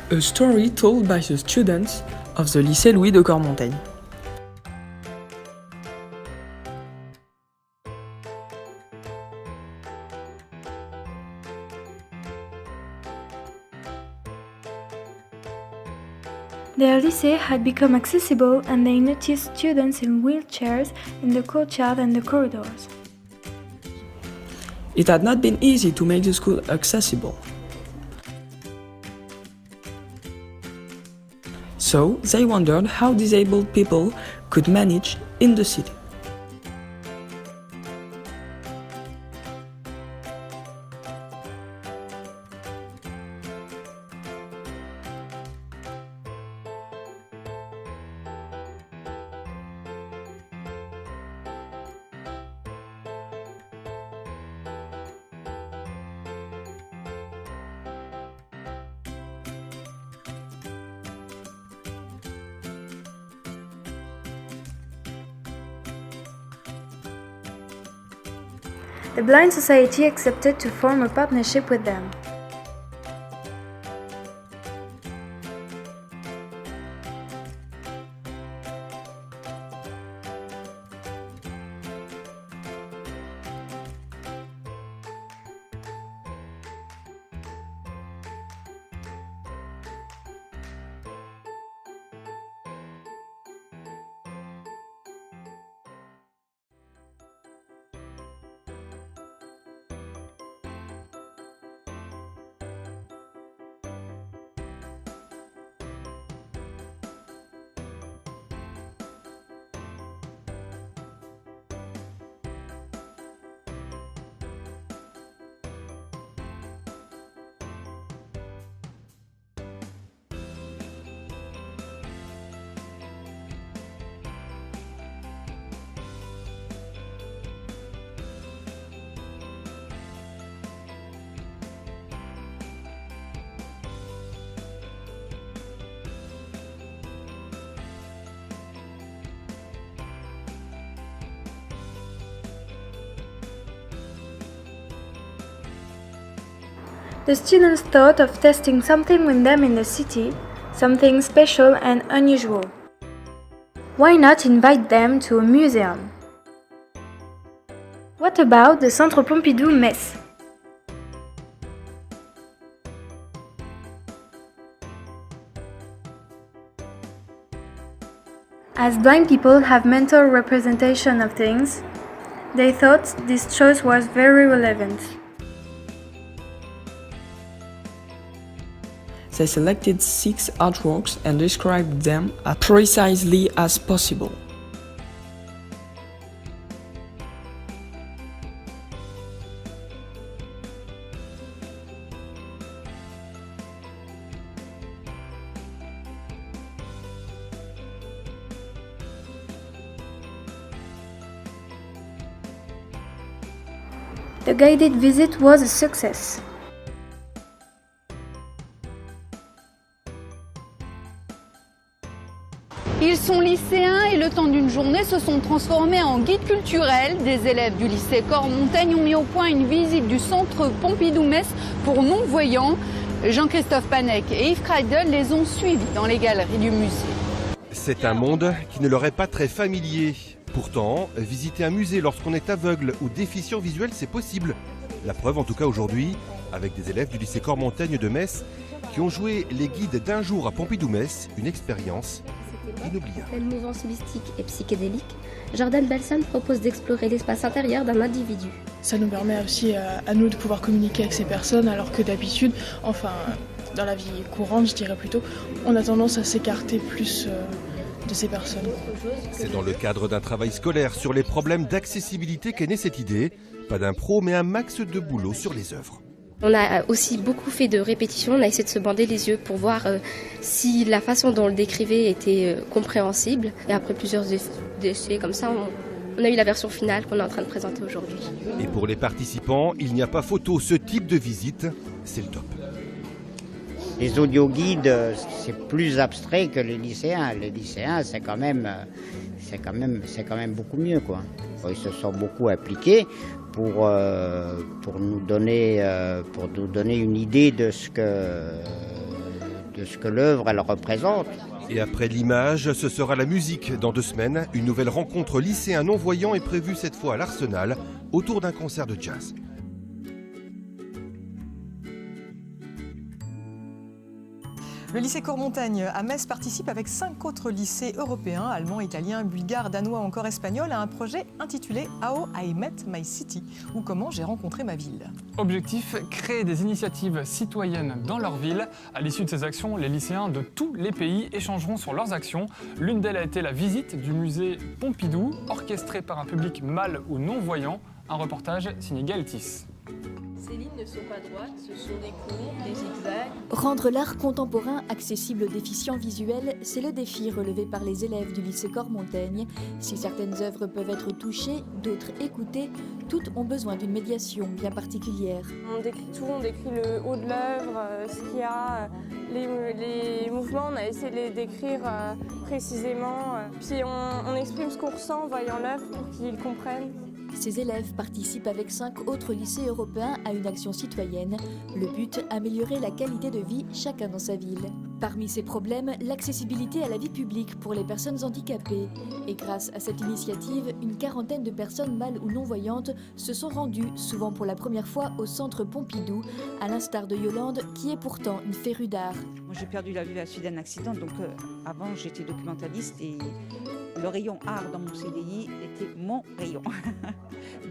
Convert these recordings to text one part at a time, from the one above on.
A story told by the students of the lycée Louis de Cormontaigne. Their lycée had become accessible and they noticed students in wheelchairs in the courtyard and the corridors. It had not been easy to make the school accessible. So they wondered how disabled people could manage in the city. The Blind Society accepted to form a partnership with them. The students thought of testing something with them in the city, something special and unusual. Why not invite them to a museum? What about the Centre Pompidou Metz? As blind people have mental representation of things, they thought this choice was very relevant. They selected 6 artworks and described them as precisely as possible. The guided visit was a success. Ils sont lycéens et le temps d'une journée se sont transformés en guides culturels. Des élèves du lycée Cormontaigne ont mis au point une visite du centre Pompidou-Metz pour non-voyants. Jean-Christophe Panec et Yves Kreidel les ont suivis dans les galeries du musée. C'est un monde qui ne leur est pas très familier. Pourtant, visiter un musée lorsqu'on est aveugle ou déficient visuel, c'est possible. La preuve en tout cas aujourd'hui, avec des élèves du lycée Cormontaigne de Metz qui ont joué les guides d'un jour à Pompidou-Metz, une expérience inoubliable. Pleine mouvance mystique et psychédélique, Jordan Belson propose d'explorer l'espace intérieur d'un individu. Ça nous permet aussi à nous de pouvoir communiquer avec ces personnes, alors que d'habitude, enfin dans la vie courante je dirais plutôt, on a tendance à s'écarter plus de ces personnes. C'est dans le cadre d'un travail scolaire sur les problèmes d'accessibilité qu'est née cette idée. Pas d'impro, mais un max de boulot sur les œuvres. On a aussi beaucoup fait de répétitions, on a essayé de se bander les yeux pour voir si la façon dont on le décrivait était compréhensible. Et après plusieurs essais comme ça, on a eu la version finale qu'on est en train de présenter aujourd'hui. Et pour les participants, il n'y a pas photo, ce type de visite, c'est le top. Les audioguides, c'est plus abstrait que les lycéens. Les lycéens, c'est quand même beaucoup mieux, quoi. Ils se sont beaucoup impliqués pour nous donner une idée de ce ce que l'œuvre elle représente. Et après l'image, ce sera la musique dans 2 semaines. Une nouvelle rencontre lycéen non-voyant est prévue cette fois à l'Arsenal, autour d'un concert de jazz. Le lycée Cormontagne à Metz participe avec 5 autres lycées européens, allemands, italiens, bulgares, danois ou encore espagnols, à un projet intitulé « How I Met My City » ou « Comment j'ai rencontré ma ville ». Objectif, créer des initiatives citoyennes dans leur ville. À l'issue de ces actions, les lycéens de tous les pays échangeront sur leurs actions. L'une d'elles a été la visite du musée Pompidou, orchestrée par un public mal ou non-voyant. Un reportage signé Galtis. Ces lignes ne sont pas droites, ce sont des courbes, des zigzags. Rendre l'art contemporain accessible aux déficients visuels, c'est le défi relevé par les élèves du lycée Cormontagne. Si certaines œuvres peuvent être touchées, d'autres écoutées, toutes ont besoin d'une médiation bien particulière. On décrit tout, on décrit le haut de l'œuvre, ce qu'il y a, les mouvements, on a essayé de les décrire précisément. Puis on exprime ce qu'on ressent en voyant l'œuvre pour qu'ils comprennent. Ces élèves participent avec 5 autres lycées européens à une action citoyenne. Le but, améliorer la qualité de vie chacun dans sa ville. Parmi ces problèmes, l'accessibilité à la vie publique pour les personnes handicapées. Et grâce à cette initiative, une 40aine de personnes mal ou non-voyantes se sont rendues, souvent pour la première fois, au centre Pompidou, à l'instar de Yolande, qui est pourtant une férue d'art. Moi, j'ai perdu la vue à la suite d'un accident, donc avant j'étais documentaliste et le rayon art dans mon CDI était mon rayon.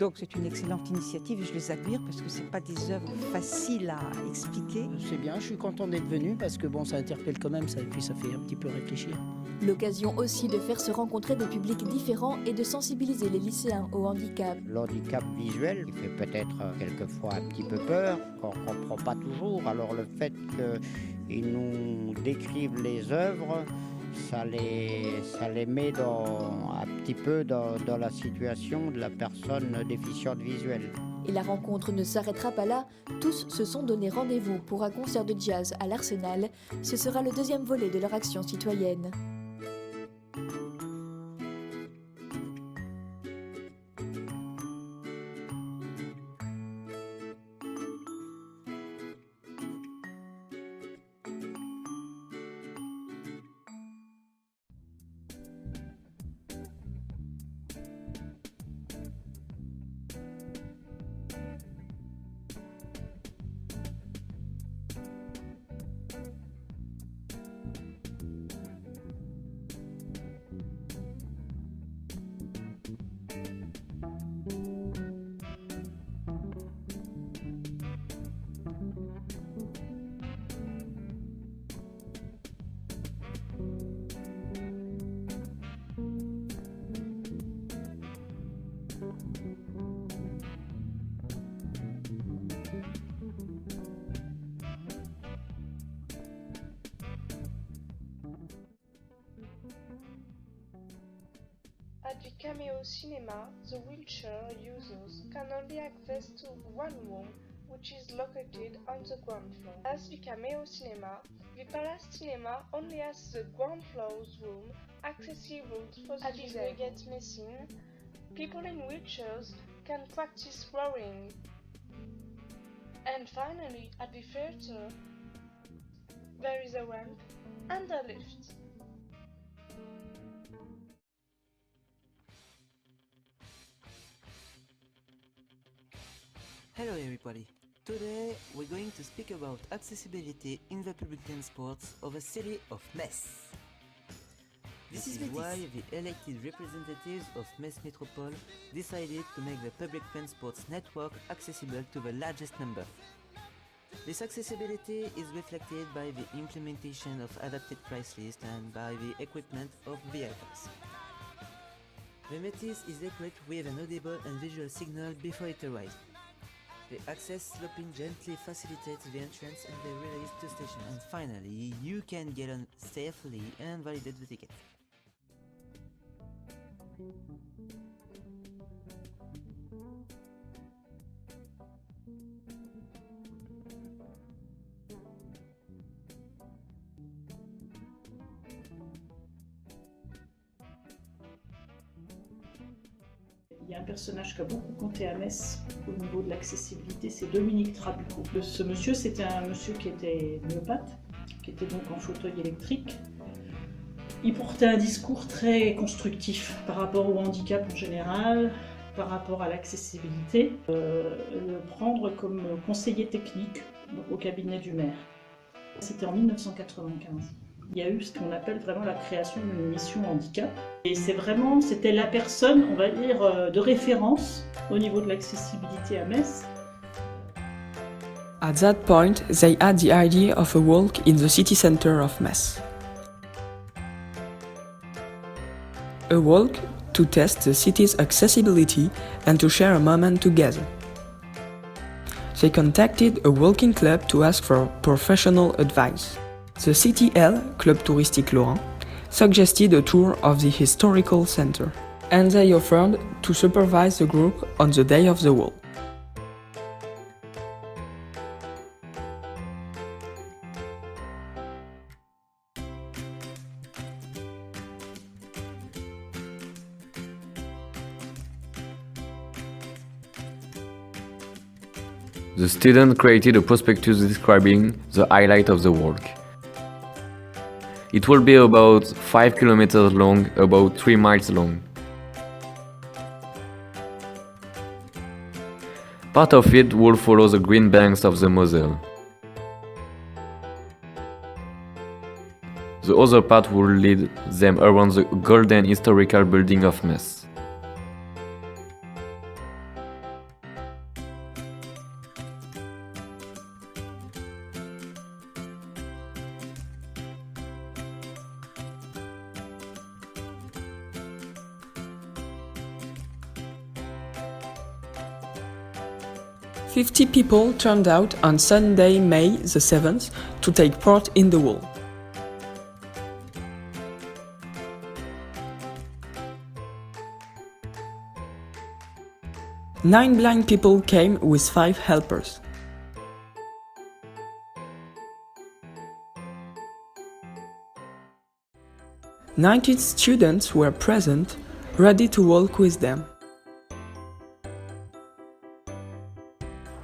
Donc c'est une excellente initiative et je les admire parce que ce n'est pas des œuvres faciles à expliquer. C'est bien, je suis content d'être venu parce que bon, ça interpelle quand même, ça, et puis ça fait un petit peu réfléchir. L'occasion aussi de faire se rencontrer des publics différents et de sensibiliser les lycéens au handicap. Le handicap visuel, il fait peut-être quelquefois un petit peu peur, qu'on ne comprend pas toujours. Alors le fait qu'ils nous décrivent les œuvres, ça les met un petit peu dans la situation de la personne déficiente visuelle. Et la rencontre ne s'arrêtera pas là. Tous se sont donné rendez-vous pour un concert de jazz à l'Arsenal. Ce sera le 2e volet de leur action citoyenne. At the Cameo Cinema, the wheelchair users can only access to one room, which is located on the ground floor. As the Cameo Cinema, the Palace Cinema only has the ground floor's room accessible for the disabled. At the missing, people in wheelchairs can practice rowing. And finally, at the theatre, there is a ramp and a lift. Hello everybody! Today we're going to speak about accessibility in the public transports of the city of Metz. This is why the elected representatives of Metz Metropole decided to make the public transports network accessible to the largest number. This accessibility is reflected by the implementation of adapted price lists and by the equipment of vehicles. The Metz is equipped with an audible and visual signal before it arrives. The access sloping gently facilitates the entrance and the release to station. And finally, you can get on safely and validate the ticket. Il y a un personnage qui a beaucoup compté à Metz au niveau de l'accessibilité, c'est Dominique Trabucco. Ce monsieur, c'était un monsieur qui était myopathe, qui était donc en fauteuil électrique. Il portait un discours très constructif par rapport au handicap en général, par rapport à l'accessibilité, le prendre comme conseiller technique au cabinet du maire. C'était en 1995. Il y a eu ce qu'on appelle vraiment la création d'une mission handicap. Et c'était la personne, on va dire, de référence au niveau de l'accessibilité à Metz. At that point, they had the idea of a walk in the city center of Metz. A walk to test the city's accessibility and to share a moment together. They contacted a walking club to ask for professional advice. The CTL, Club Touristique Lorrain, suggested a tour of the historical center, and they offered to supervise the group on the day of the walk. The student created a prospectus describing the highlight of the walk. It will be about 5 kilometers long, about 3 miles long. Part of it will follow the green banks of the Moselle. The other part will lead them around the golden historical building of Metz. "50 people turned out on Sunday, May the 7th, to take part in the walk. Nine blind people came with 5 helpers. "19 students were present, ready to walk with them.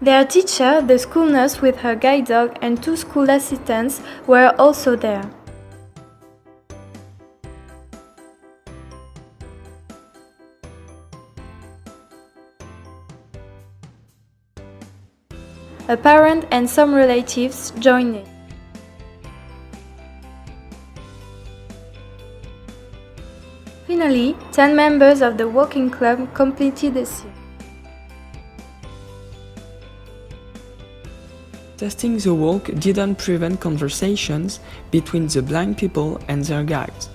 Their teacher, the school nurse with her guide dog, and 2 school assistants were also there. A parent and some relatives joined in. Finally, 10 members of the walking club completed the scene. Testing the walk didn't prevent conversations between the blind people and their guides.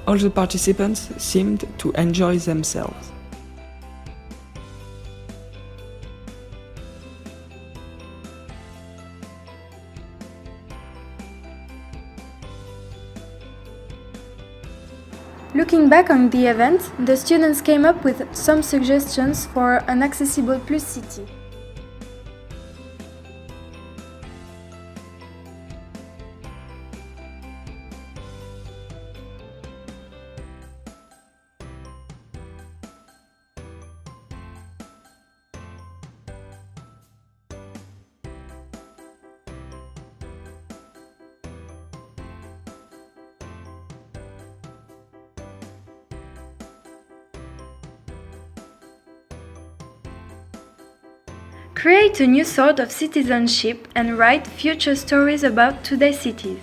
All the participants seemed to enjoy themselves. Looking back on the event, the students came up with some suggestions for an accessible plus city. Create a new sort of citizenship and write future stories about today's cities.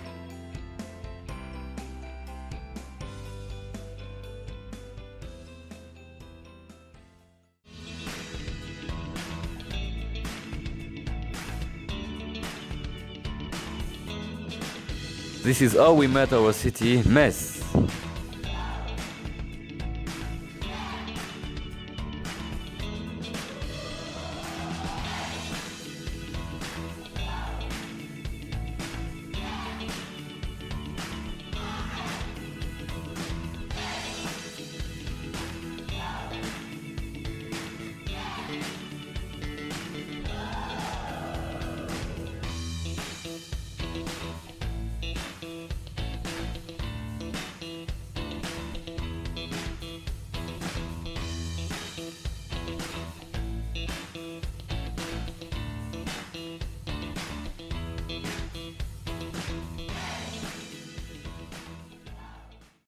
This is how we met our city, Metz.